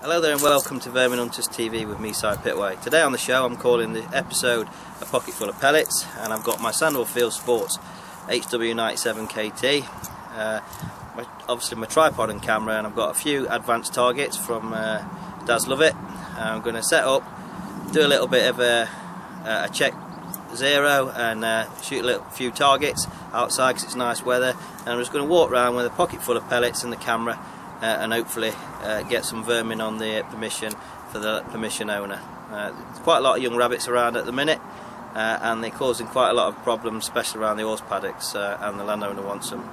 Hello there and welcome to Vermin Hunters TV with me, Si Pitway. Today on the show I'm calling the episode A Pocket Full of Pellets, and I've got my Sandal Field Sports HW97KT, obviously my tripod and camera, and I've got a few advanced targets from Daz Love It. I'm going to set up, do a little bit of a check zero and shoot a few targets outside because it's nice weather, and I'm just going to walk around with a pocket full of pellets and the camera and hopefully get some vermin on the permission for the permission owner. There's quite a lot of young rabbits around at the minute, and they're causing quite a lot of problems, especially around the horse paddocks, and the landowner wants them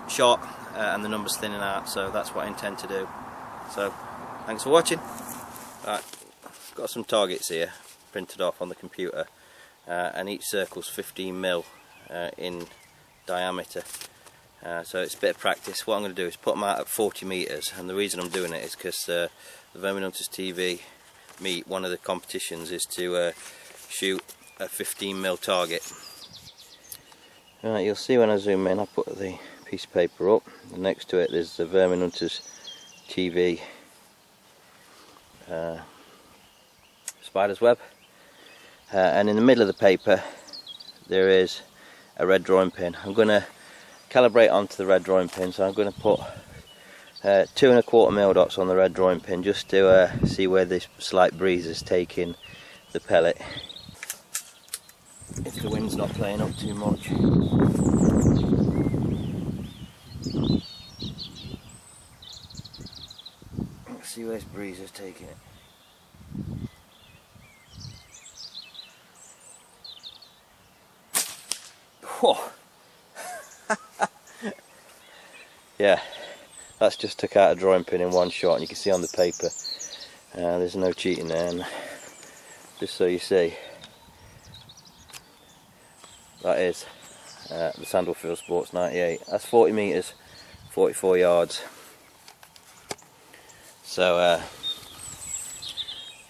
shot and the numbers thinning out, so that's what I intend to do. So thanks for watching. Right, got some targets here printed off on the computer, and each circle's 15mm in diameter. So it's a bit of practice. What I'm going to do is put them out at 40 metres, and the reason I'm doing it is because the Vermin Hunters TV meet, one of the competitions is to shoot a 15mm target. Right, you'll see when I zoom in, I put the piece of paper up, and next to it there's the Vermin Hunters TV spider's web, and in the middle of the paper there is a red drawing pin. I'm going to calibrate onto the red drawing pin, so I'm going to put 2¼ dots on the red drawing pin just to see where this slight breeze is taking the pellet, if the wind's not playing up too much. Let's see where this breeze is taking it. Whoa. Yeah, that's just took out a drawing pin in one shot, and you can see on the paper there's no cheating there. And just so you see, that is the Sandal Field Sports 98. That's 40 metres, 44 yards. So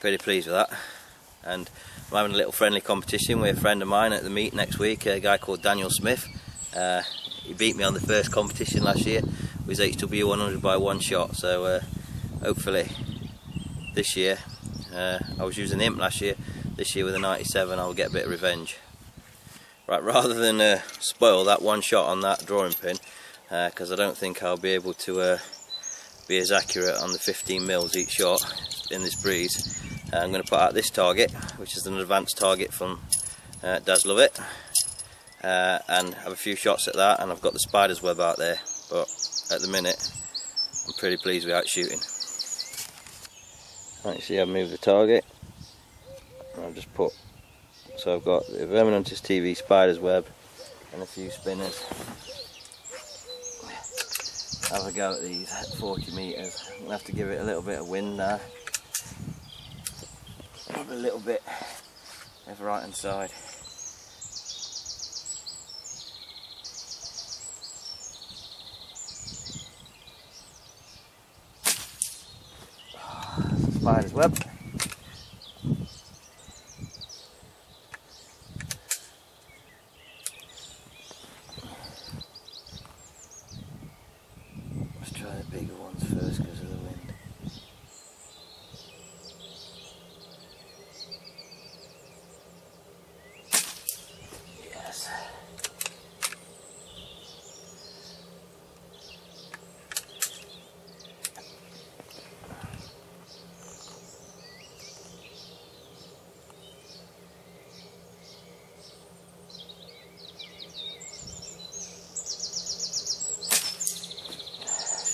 pretty pleased with that. And I'm having a little friendly competition with a friend of mine at the meet next week, a guy called Daniel Smith. He beat me on the first competition last year with his HW100 by one shot, so hopefully this year, I was using the imp last year, this year with a 97 I'll get a bit of revenge. Right, rather than spoil that one shot on that drawing pin, because I don't think I'll be able to be as accurate on the 15mm each shot in this breeze, I'm going to put out this target, which is an advanced target from Daz Love It. And have a few shots at that, and I've got the spider's web out there, but at the minute I'm pretty pleased with how it's shooting. Right, you see I've moved the target, and I've just put, so I've got the Vermin Hunters TV spider's web and a few spinners. Have a go at these at 40 metres. I'm going to have to give it a little bit of wind now, probably a little bit over right hand side. Spider's web. Let's try the bigger ones first because of the wind. Yes.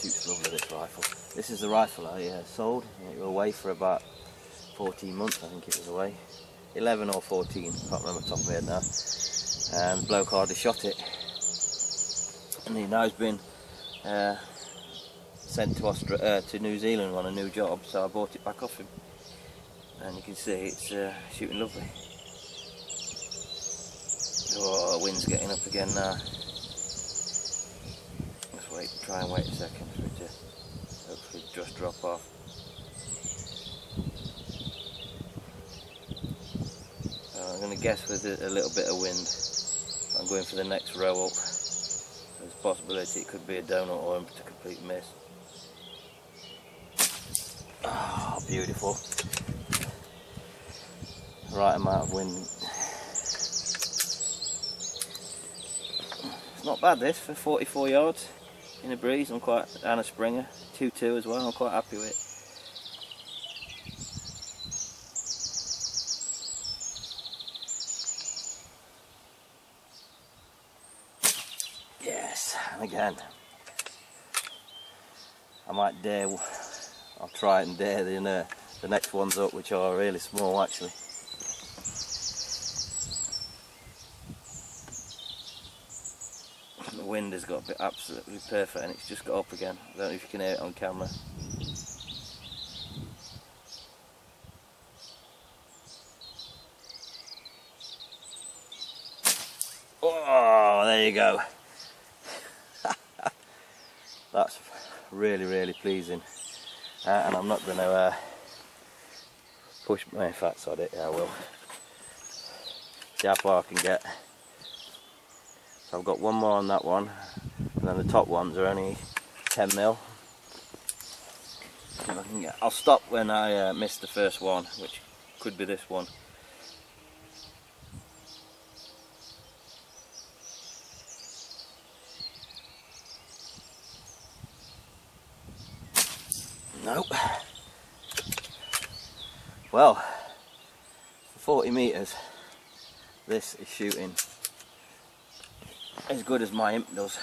Shoots lovely, this rifle. This is the rifle I sold. It was away for about 14 months, I think it was away. 11 or 14, can't remember the top of my head now. And the bloke hardly shot it. And he now has been sent to New Zealand on a new job, so I bought it back off him. And you can see it's shooting lovely. Oh, the wind's getting up again now. Try and wait a second for it to hopefully just drop off. I'm going to guess with a little bit of wind, I'm going for the next row up. There's a possibility it could be a donut or a complete miss. Oh, beautiful. Right amount of wind. It's not bad this for 44 yards in a breeze. And a Springer 2-2 as well. I'm quite happy with it. Yes, and again, I might dare. I'll try it and dare the next ones up, which are really small actually. The wind has got to be absolutely perfect, and it's just got up again. I don't know if you can hear it on camera. Oh, there you go. That's really pleasing. And I'm not going to push my fats on it. Yeah, I will. See how far I can get. So I've got one more on that one, and then the top ones are only 10 mil. If I can get, I'll stop when I miss the first one, which could be this one. Nope. Well, for 40 metres, this is shooting as good as my imp does.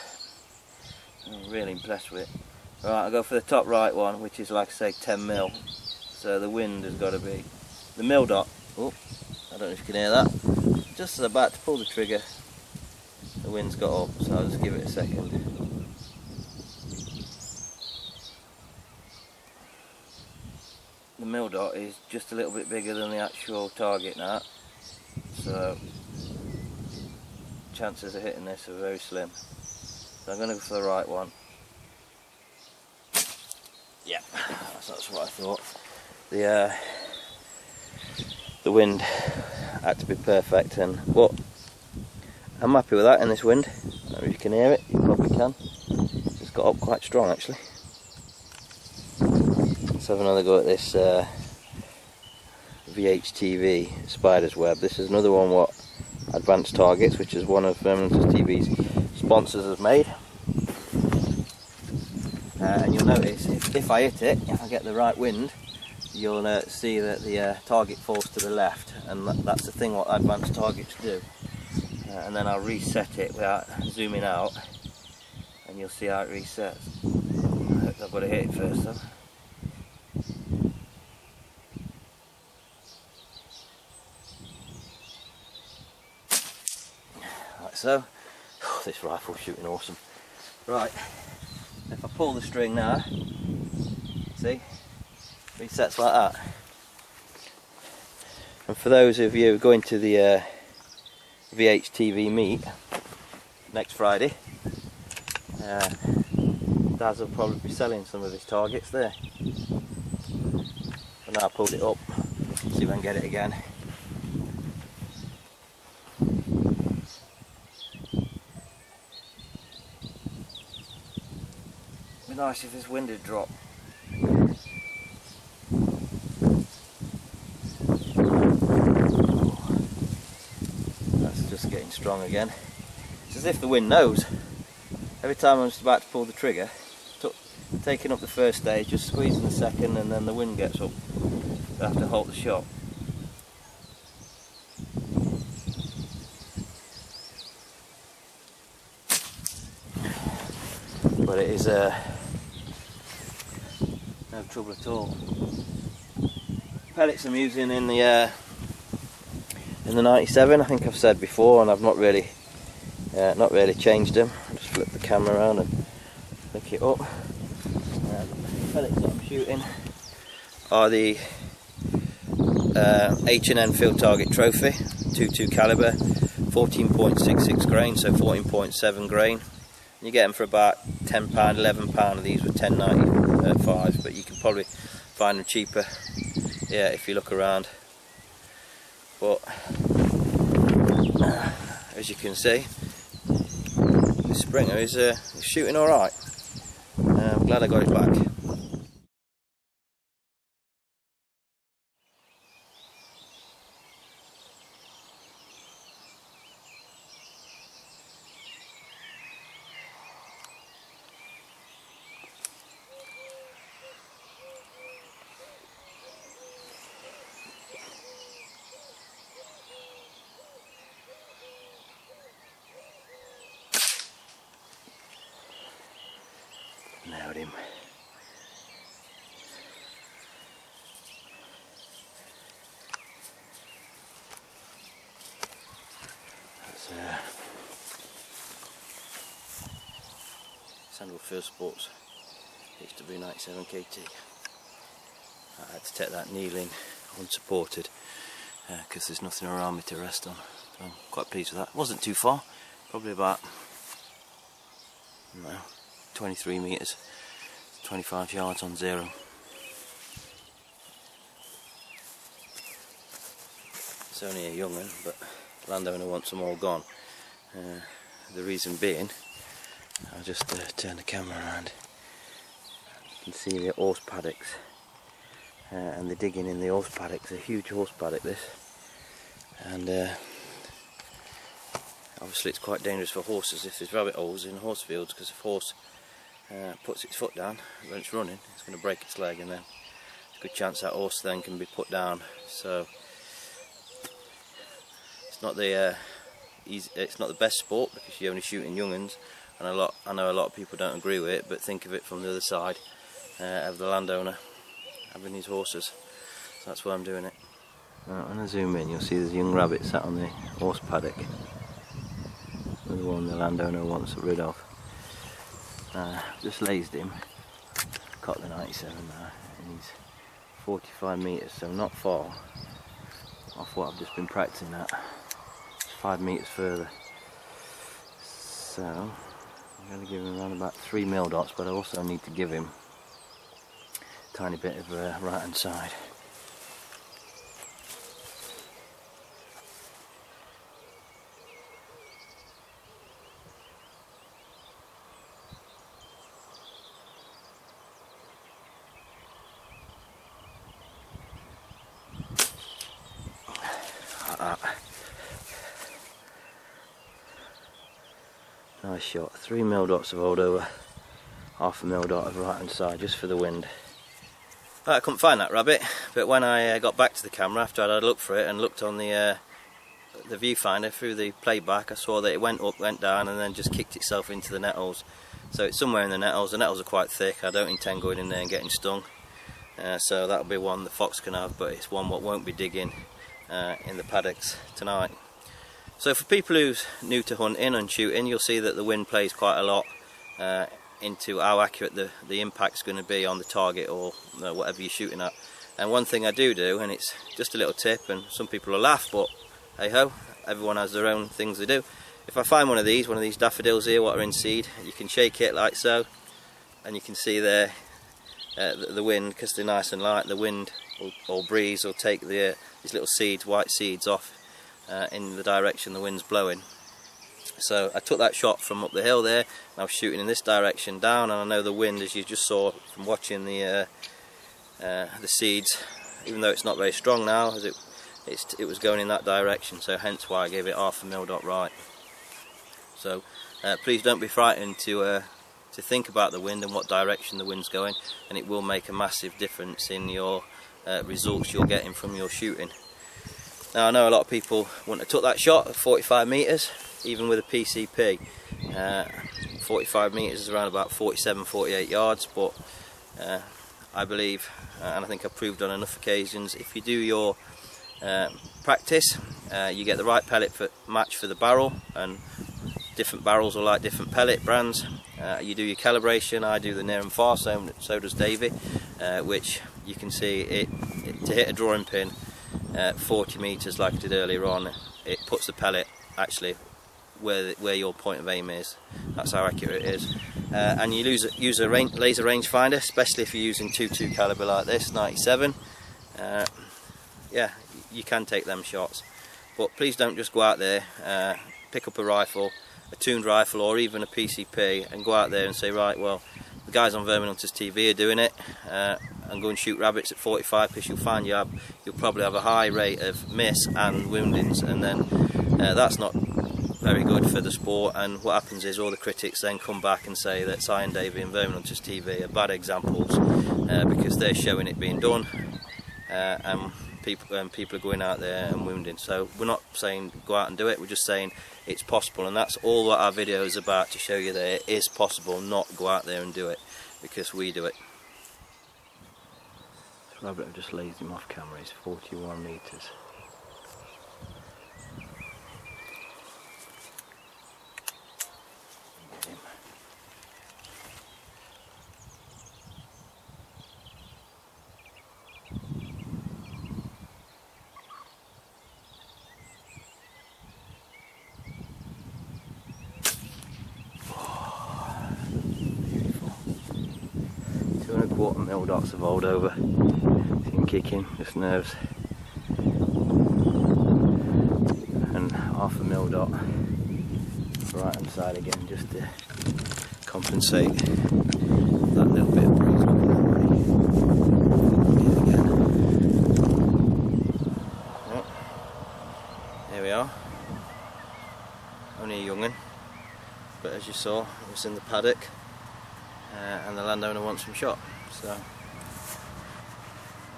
I'm really impressed with it. Right, I'll go for the top right one, which is like I say 10 mil. So the wind has got to be the mil dot. Oh, I don't know if you can hear that. Just as I'm about to pull the trigger, the wind's got up. So I'll just give it a second. The mil dot is just a little bit bigger than the actual target now, so chances of hitting this are very slim. So I'm going to go for the right one. Yeah, that's what I thought. The wind had to be perfect, but I'm happy with that in this wind. I don't know if you can hear it, you probably can. It's got up quite strong actually. Let's have another go at this VHTV spider's web. This is another one what Advanced Targets, which is one of VHTV's sponsors, has made. And you'll notice if I hit it, if I get the right wind, you'll see that the target falls to the left, and that's the thing what Advanced Targets do. And then I'll reset it without zooming out, and you'll see how it resets. I've got to hit it first though. Like so. Oh, this rifle's shooting awesome. Right, if I pull the string now, see, resets like that. And for those of you going to the VHTV meet next Friday, Daz will probably be selling some of his targets there. And now I pulled it up, see if I can get it again. It'd be nice if this wind had dropped. That's just getting strong again. It's as if the wind knows. Every time I'm just about to pull the trigger, taking up the first stage, just squeezing the second, and then the wind gets up. I have to halt the shot. But it is no trouble at all. Pellets I'm using in the 97, I think I've said before, and I've not really changed them. I'll just flip the camera around and flick it up. The pellets that I'm shooting are the H&N Field Target Trophy 2.2 caliber, 14.66 grain, so 14.7 grain. You get them for about £10, £11 of these were $10.95, but you can probably find them cheaper, yeah, if you look around. But as you can see, the Springer is shooting alright. I'm glad I got it back. Field Sports HW97KT. I had to take that kneeling unsupported because there's nothing around me to rest on. So I'm quite pleased with that. It wasn't too far, probably about 23 metres, 25 yards on zero. It's only a young one, but the landowner wants them all gone. The reason being, I'll just turn the camera around. You can see the horse paddocks, and the digging in the horse paddocks. A huge horse paddock this, and obviously it's quite dangerous for horses if there's rabbit holes in horse fields, because if a horse puts its foot down when it's running, it's going to break its leg, and then there's a good chance that horse then can be put down. So it's not the best sport, because you're only shooting young uns, and I know a lot of people don't agree with it, but think of it from the other side of the landowner having these horses. So that's why I'm doing it. Right, when I zoom in, you'll see there's a young rabbit sat on the horse paddock, the one the landowner wants rid of. Just lazed him, caught the 97 now, and he's 45 metres, so not far off what I've just been practicing at. 5 metres further. So I'm going to give him around about 3 mil dots, but I also need to give him a tiny bit of right hand side. Like that. Nice shot. 3 mil dots of old over, half a mil dot of right hand side, just for the wind. Right, I couldn't find that rabbit, but when I got back to the camera after I'd had a look for it and looked on the viewfinder through the playback, I saw that it went up, went down, and then just kicked itself into the nettles. So it's somewhere in the nettles. The nettles are quite thick. I don't intend going in there and getting stung. So that'll be one the fox can have, but it's one what won't be digging in the paddocks tonight. So for people who's new to hunting and shooting, you'll see that the wind plays quite a lot into how accurate the impact's going to be on the target, or whatever you're shooting at. And one thing I do, and it's just a little tip, and some people will laugh, but hey ho, everyone has their own things they do. If I find one of these daffodils here, what are in seed, you can shake it like so, and you can see there the wind, because they're nice and light, the wind or breeze will take these little seeds, white seeds, off in the direction the wind's blowing. So I took that shot from up the hill there, and I was shooting in this direction down, and I know the wind, as you just saw from watching the seeds, even though it's not very strong now, as it was going in that direction, so hence why I gave it half a mil dot right. So please don't be frightened to think about the wind and what direction the wind's going, and it will make a massive difference in your results you're getting from your shooting. Now I know a lot of people wouldn't have took that shot at 45 metres, even with a PCP. 45 metres is around about 47-48 yards, but I believe, and I think I've proved on enough occasions, if you do your practice, you get the right pellet match for the barrel, and different barrels will like different pellet brands. You do your calibration. I do the near and far, so does Davy, which you can see to hit a drawing pin 40 metres like I did earlier on, it puts the pellet actually where your point of aim is. That's how accurate it is. And you use a laser rangefinder, especially if you're using 2.2 caliber like this, 97. Yeah, you can take them shots, but please don't just go out there, pick up a rifle, a tuned rifle, or even a PCP, and go out there and say, right, well, the guys on Vermin Hunters TV are doing it, and go and shoot rabbits at 45, because you'll find you'll probably have a high rate of miss and woundings, and then that's not very good for the sport. And what happens is all the critics then come back and say that Si and Davy and Vermin Hunters TV are bad examples, because they're showing it being done, and people are going out there and wounding. So we're not saying go out and do it, we're just saying it's possible, and that's all what our video is about, to show you that it is possible, not go out there and do it, because we do it. This rabbit, I've just laid him off camera, he's 41 metres. 1/4 dots have rolled over. See him kicking, just nerves. And 1/2 mil dot right hand side again, just to compensate that little bit of breeze coming that way. Yep. There we are. Only a young'un, but as you saw, it was in the paddock, and the landowner wants him shot, so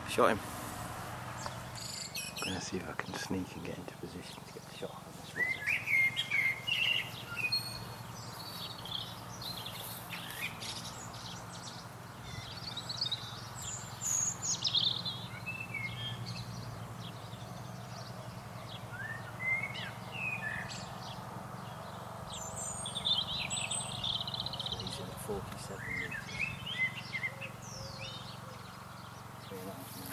shot him. I'm going to see if I can sneak and get into position to get the shot on this one. So he's in at 47 metres. 3.5 metres.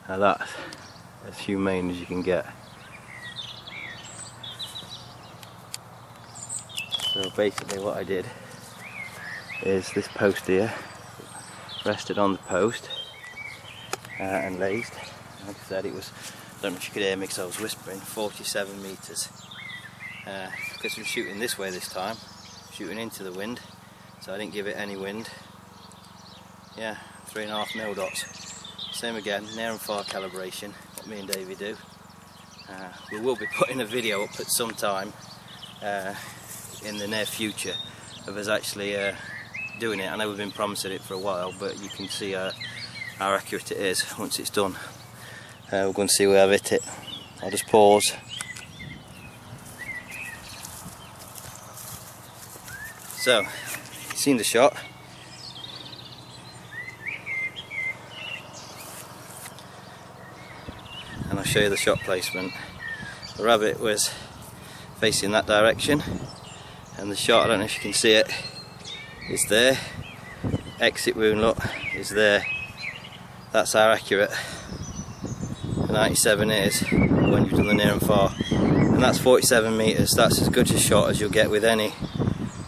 Now that's as humane as you can get. So basically what I did is this post here rested on the post and lazed. Like I said, it was, I don't know if you could hear me because I was whispering, 47 metres. Because we're shooting this way this time, shooting into the wind, so I didn't give it any wind. Yeah, 3.5 mil dots. Same again, near and far calibration, what me and Davy do. We will be putting a video up at some time in the near future of us actually doing it. I know we've been promising it for a while, but you can see how accurate it is once it's done. We're going to see where I've hit it. I'll just pause. So, you've seen the shot. And I'll show you the shot placement. The rabbit was facing that direction, and the shot, I don't know if you can see it, is there. Exit wound, look, is there. That's how accurate the 97 is when you've done the near and far. And that's 47 metres. That's as good a shot as you'll get with any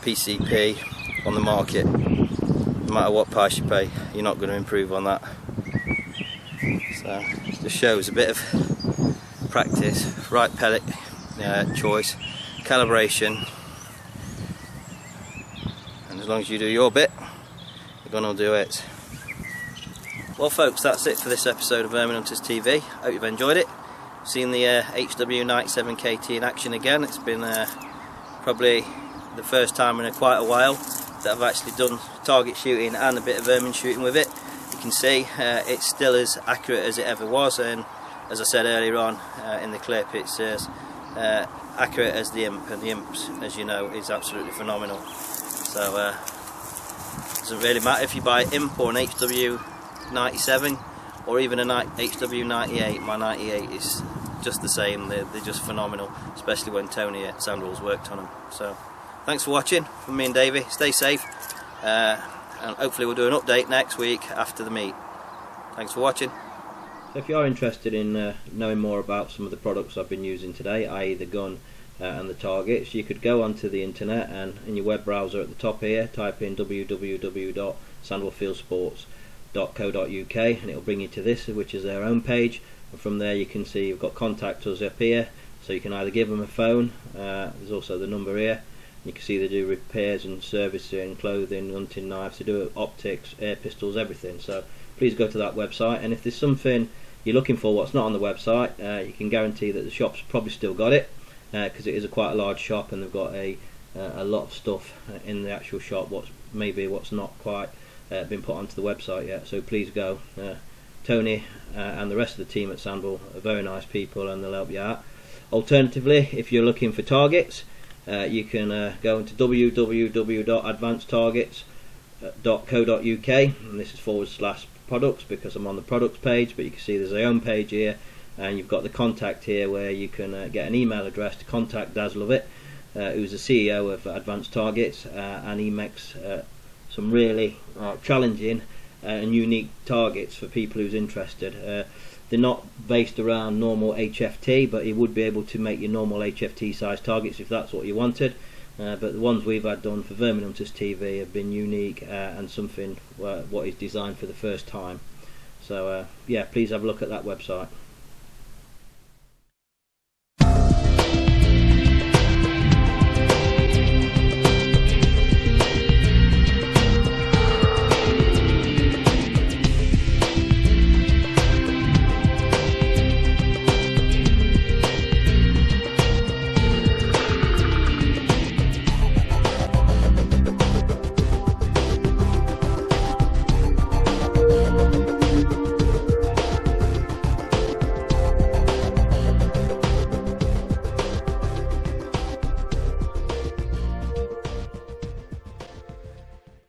PCP on the market. No matter what price you pay, you're not going to improve on that. So it just shows a bit of practice, right pellet choice, calibration, and as long as you do your bit, you're going to do it. Well folks, that's it for this episode of Vermin Hunters TV. Hope you've enjoyed it. Seen the HW97KT in action again. It's been probably the first time in quite a while that I've actually done target shooting and a bit of vermin shooting with it. You can see it's still as accurate as it ever was, and as I said earlier on in the clip, it's as accurate as the imp, and the imp, as you know, is absolutely phenomenal. So it doesn't really matter if you buy imp or an HW97 or even a HW98. My 98 is just the same. They're just phenomenal, especially when Tony at Sandwell's worked on them. So thanks for watching from me and Davy. Stay safe, and hopefully we'll do an update next week after the meet. Thanks for watching. So if you are interested in knowing more about some of the products I've been using today, i.e. the gun and the targets, you could go onto the internet and in your web browser at the top here type in www.sandwellfieldsports.co.uk and it'll bring you to this, which is their home page, and from there you can see you've got contact us up here, so you can either give them a phone, there's also the number here. You can see they do repairs and servicing, clothing, hunting knives, they do optics, air pistols, everything. So please go to that website, and if there's something you're looking for what's not on the website, you can guarantee that the shop's probably still got it, because it is quite a large shop and they've got a a lot of stuff in the actual shop what's not quite been put onto the website yet. So please go. Tony and the rest of the team at Sandville are very nice people, and they'll help you out. Alternatively, if you're looking for targets, you can go into www.advancedtargets.co.uk, and this is /products because I'm on the products page, but you can see there's a home page here, and you've got the contact here where you can get an email address to contact Daz Lovett, who's the CEO of Advanced Targets, and he makes some really challenging and unique targets for people who's interested. They're not based around normal HFT, but he would be able to make your normal HFT size targets if that's what you wanted. But the ones we've had done for Vermin Hunters TV have been unique and something what is designed for the first time. So yeah, please have a look at that website.